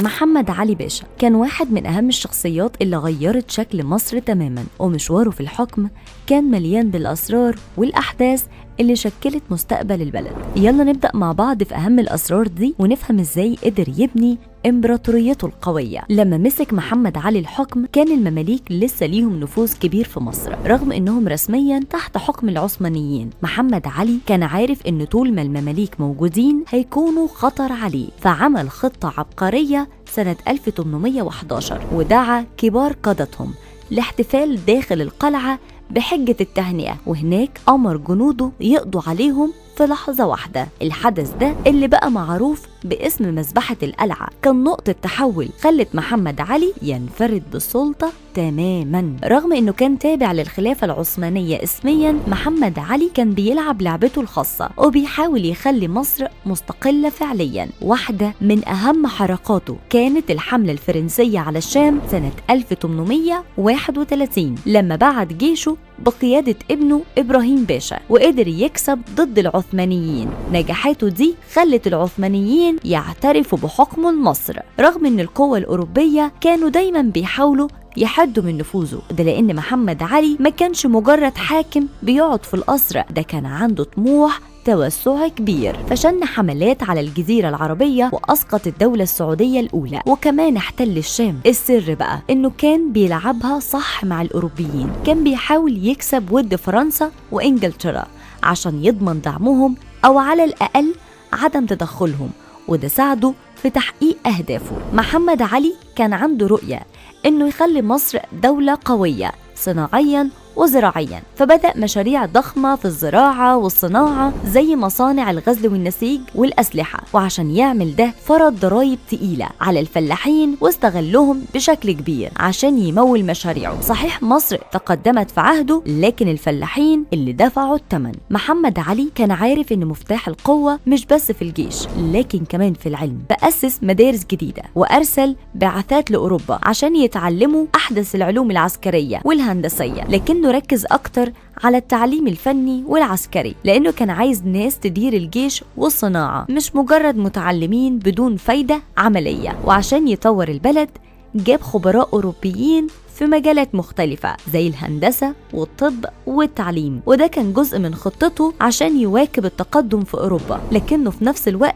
محمد علي باشا كان واحد من أهم الشخصيات اللي غيرت شكل مصر تماماً، ومشواره في الحكم كان مليان بالأسرار والأحداث اللي شكلت مستقبل البلد. يلا نبدأ مع بعض في أهم الأسرار دي ونفهم إزاي قدر يبني إمبراطوريته القوية. لما مسك محمد علي الحكم كان المماليك لسه ليهم نفوذ كبير في مصر رغم إنهم رسمياً تحت حكم العثمانيين. محمد علي كان عارف إن طول ما المماليك موجودين هيكونوا خطر عليه، فعمل خطة عبقرية سنة 1811 ودعا كبار قادتهم لاحتفال داخل القلعة بحجة التهنئة، وهناك أمر جنوده يقضوا عليهم في لحظة واحدة. الحدث ده اللي بقى معروف باسم مذبحة القلعة كان نقطة تحول خلت محمد علي ينفرد بالسلطة تماماً. رغم إنه كان تابع للخلافة العثمانية اسمياً، محمد علي كان بيلعب لعبته الخاصة وبيحاول يخلي مصر مستقلة فعلياً. واحدة من أهم حركاته كانت الحملة الفرنسية على الشام سنة 1831 لما بعت جيشه بقيادة ابنه إبراهيم باشا وقدر يكسب ضد العثمانيين. نجاحاته دي خلت العثمانيين يعترفوا بحكم مصر رغم ان القوى الأوروبية كانوا دايما بيحاولوا يحدوا من نفوذه ده، لأن محمد علي ما كانش مجرد حاكم بيقعد في القصر، ده كان عنده طموح توسع كبير. فشن حملات على الجزيرة العربية وأسقط الدولة السعودية الأولى وكمان احتل الشام. السر بقى إنه كان بيلعبها صح مع الأوروبيين، كان بيحاول يكسب ود فرنسا وإنجلترا عشان يضمن دعمهم أو على الأقل عدم تدخلهم، وده ساعده في تحقيق أهدافه. محمد علي كان عنده رؤية إنه يخلي مصر دولة قوية صناعياً وزراعياً، فبدأ مشاريع ضخمة في الزراعة والصناعة زي مصانع الغزل والنسيج والأسلحة، وعشان يعمل ده فرض ضرائب تقيلة على الفلاحين واستغلهم بشكل كبير عشان يمول مشاريعه. صحيح مصر تقدمت في عهده، لكن الفلاحين اللي دفعوا الثمن. محمد علي كان عارف إن مفتاح القوة مش بس في الجيش لكن كمان في العلم، فأسس مدارس جديدة وأرسل بعثات لأوروبا عشان يتعلموا أحدث العلوم العسكرية والهندسية، لكن ركز أكتر على التعليم الفني والعسكري لأنه كان عايز ناس تدير الجيش والصناعة مش مجرد متعلمين بدون فايدة عملية. وعشان يطور البلد جاب خبراء أوروبيين في مجالات مختلفة زي الهندسة والطب والتعليم، وده كان جزء من خطته عشان يواكب التقدم في أوروبا، لكنه في نفس الوقت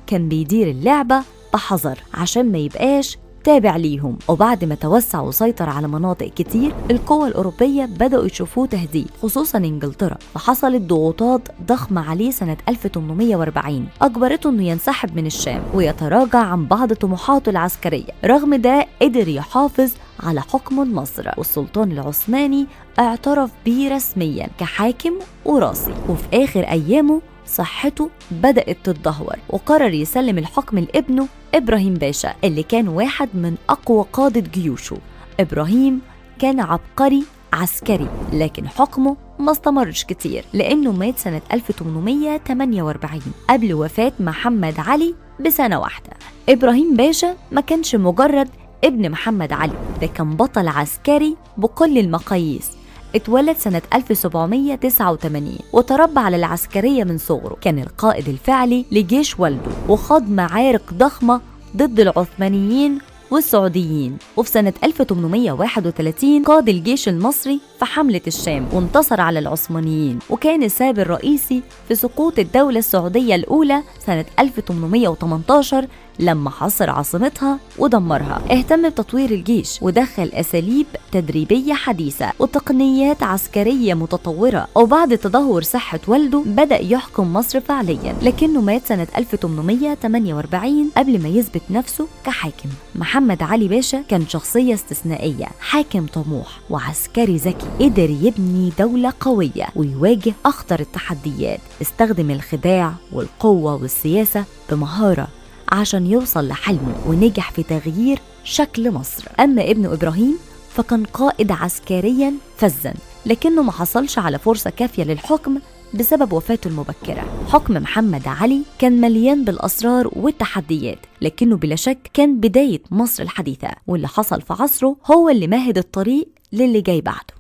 كان بيدير اللعبة بحذر عشان ما يبقاش تابع ليهم. وبعد ما توسع وسيطر على مناطق كتير القوى الأوروبية بدأوا يشوفوه تهديد، خصوصا إنجلترا، فحصلت ضغوطات ضخمة عليه سنة 1840 أجبرته إنه ينسحب من الشام ويتراجع عن بعض طموحاته العسكرية. رغم ده قدر يحافظ على حكم مصر، والسلطان العثماني اعترف بيه رسميا كحاكم وراثي. وفي آخر أيامه صحته بدأت تتدهور وقرر يسلم الحكم لابنه إبراهيم باشا اللي كان واحد من أقوى قادة جيوشه. إبراهيم كان عبقري عسكري لكن حكمه ما استمرش كتير لأنه مات سنة 1848 قبل وفاة محمد علي بسنة واحدة. إبراهيم باشا ما كانش مجرد ابن محمد علي، ده كان بطل عسكري بكل المقاييس. اتولد سنة 1789 وتربى على العسكرية من صغره، كان القائد الفعلي لجيش والده وخاض معارك ضخمة ضد العثمانيين والسعوديين. وفي سنة 1831 قاد الجيش المصري في حملة الشام وانتصر على العثمانيين، وكان السبب الرئيسي في سقوط الدولة السعودية الأولى سنة 1818 لما حاصر عاصمتها ودمرها. اهتم بتطوير الجيش ودخل أساليب تدريبية حديثة وتقنيات عسكرية متطورة، وبعد تدهور صحة والده بدأ يحكم مصر فعليا، لكنه مات سنة 1848 قبل ما يثبت نفسه كحاكم. محمد علي باشا كان شخصية استثنائية، حاكم طموح وعسكري ذكي قدر يبني دولة قوية ويواجه أخطر التحديات. استخدم الخداع والقوة والسياسة بمهارة عشان يوصل لحلمه ونجح في تغيير شكل مصر. أما ابنه إبراهيم فكان قائد عسكريا فذا لكنه ما حصلش على فرصة كافية للحكم بسبب وفاته المبكرة. حكم محمد علي كان مليان بالأسرار والتحديات لكنه بلا شك كان بداية مصر الحديثة، واللي حصل في عصره هو اللي مهد الطريق للي جاي بعده.